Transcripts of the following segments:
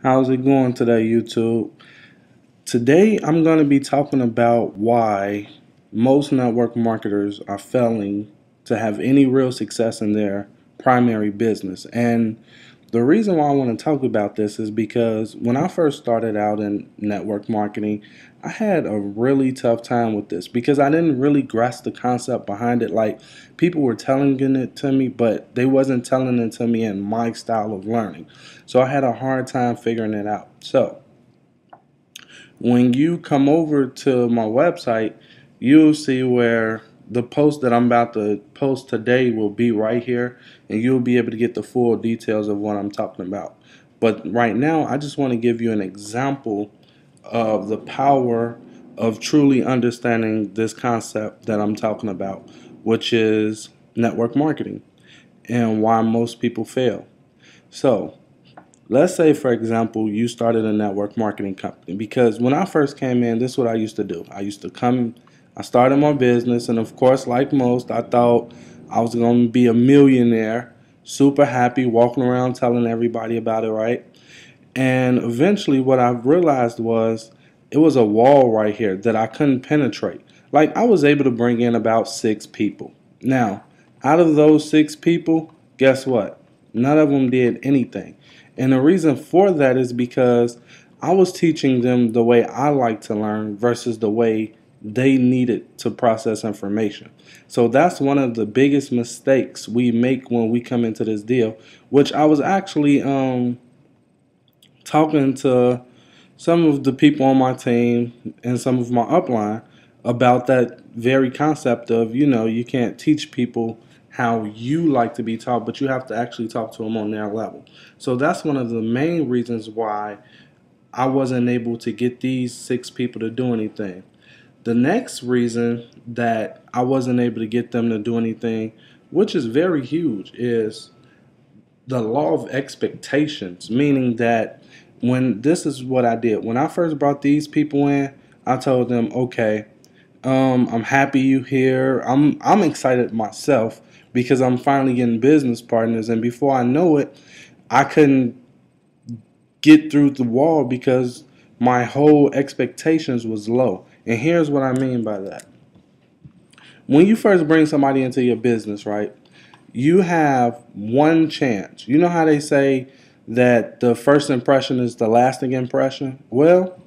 How's it going today, YouTube? Today, I'm going to be talking about why most network marketers are failing to have any real success in their primary business. And the reason why I want to talk about this is because when I first started out in network marketing, I had a really tough time with this because I didn't really grasp the concept behind it. Like, people were telling it to me, but they wasn't telling it to me in my style of learning. So I had a hard time figuring it out. So when you come over to my website, you'll see where the post that I'm about to post today will be right here, and you'll be able to get the full details of what I'm talking about. But right now, I just want to give you an example of the power of truly understanding this concept that I'm talking about, which is network marketing and why most people fail. So, let's say, for example, you started a network marketing company. Because when I first came in, this is what I used to do. I started my business, and of course, like most, I thought I was going to be a millionaire, super happy, walking around telling everybody about it, right? And eventually, what I realized was it was a wall right here that I couldn't penetrate. Like, I was able to bring in about 6 people. Now, out of those 6 people, guess what? None of them did anything. And the reason for that is because I was teaching them the way I like to learn versus the way they needed to process information. So that's one of the biggest mistakes we make when we come into this deal, which I was actually talking to some of the people on my team and some of my upline about that very concept of, you can't teach people how you like to be taught, but you have to actually talk to them on their level. So that's one of the main reasons why I wasn't able to get these 6 people to do anything. The next reason that I wasn't able to get them to do anything, which is very huge, is the law of expectations, meaning that when this is what I did. When I first brought these people in, I told them, okay, I'm happy you here. I'm excited myself because I'm finally getting business partners. And before I know it, I couldn't get through the wall because my whole expectations was low. And here's what I mean by that. When you first bring somebody into your business, right, you have one chance. You know how they say that the first impression is the lasting impression? Well,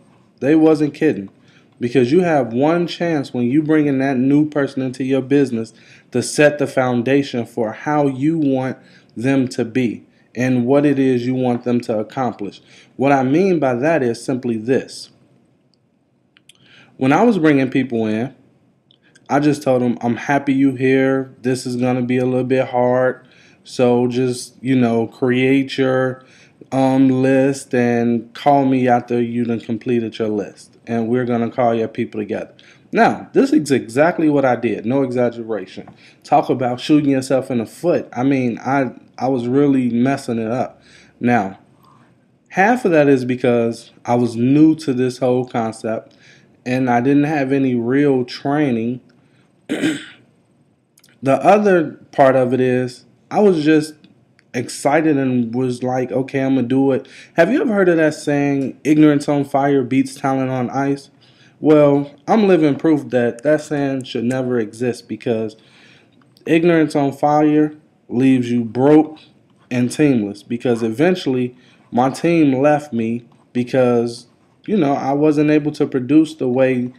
they wasn't kidding, because you have one chance when you bring in that new person into your business to set the foundation for how you want them to be and what it is you want them to accomplish. What I mean by that is simply this. When I was bringing people in, I just told them, I'm happy you here. This is going to be a little bit hard. So just, create your list and call me after you done completed your list. And we're going to call your people together. Now, this is exactly what I did. No exaggeration. Talk about shooting yourself in the foot. I mean, I was really messing it up. Now, half of that is because I was new to this whole concept and I didn't have any real training. The other part of it is I was just excited and was like, okay, I'm gonna do it. Have you ever heard of that saying, ignorance on fire beats talent on ice? Well, I'm living proof that that saying should never exist, because ignorance on fire leaves you broke and teamless, because eventually my team left me because I wasn't able to produce the way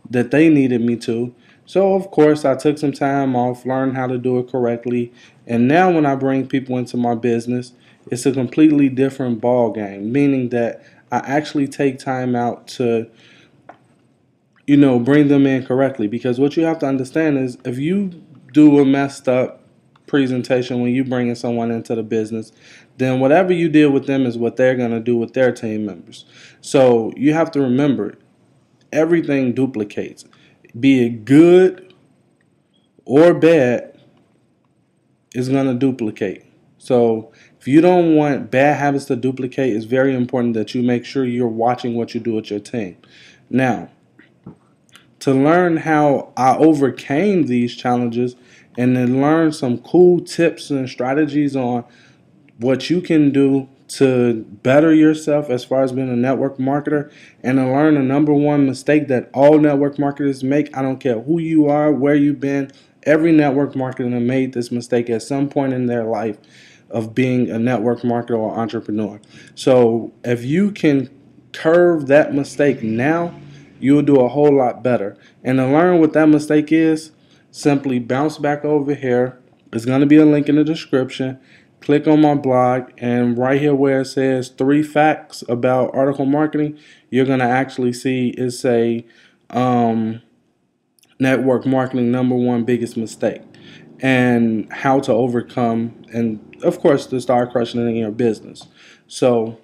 that they needed me to. So of course I took some time off, learned how to do it correctly, and now when I bring people into my business, it's a completely different ball game, meaning that I actually take time out to bring them in correctly. Because what you have to understand is, if you do a messed up presentation when you bringing someone into the business, then whatever you did with them is what they're going to do with their team members. So you have to remember, everything duplicates. Be it good or bad, is going to duplicate. So if you don't want bad habits to duplicate, it's very important that you make sure you're watching what you do with your team. Now, to learn how I overcame these challenges and then learn some cool tips and strategies on what you can do to better yourself as far as being a network marketer and to learn the number one mistake that all network marketers make. I don't care who you are, where you've been. Every network marketer has made this mistake at some point in their life of being a network marketer or entrepreneur. So if you can curve that mistake now, you'll do a whole lot better. And to learn what that mistake is, simply bounce back over here. There's going to be a link in the description. Click on my blog, and right here where it says 3 facts about article marketing, you're going to actually see it say network marketing number one biggest mistake and how to overcome, and of course to start crushing it in your business. So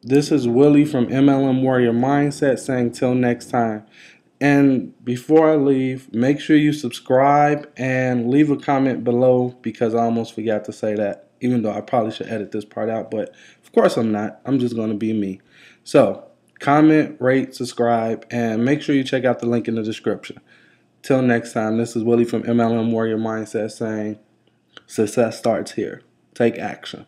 this is Willie from MLM Warrior Mindset saying till next time. And before I leave, make sure you subscribe and leave a comment below, because I almost forgot to say that, even though I probably should edit this part out, but of course I'm not. I'm just going to be me. So comment, rate, subscribe, and make sure you check out the link in the description. Till next time, this is Willie from MLM Warrior Mindset saying success starts here. Take action.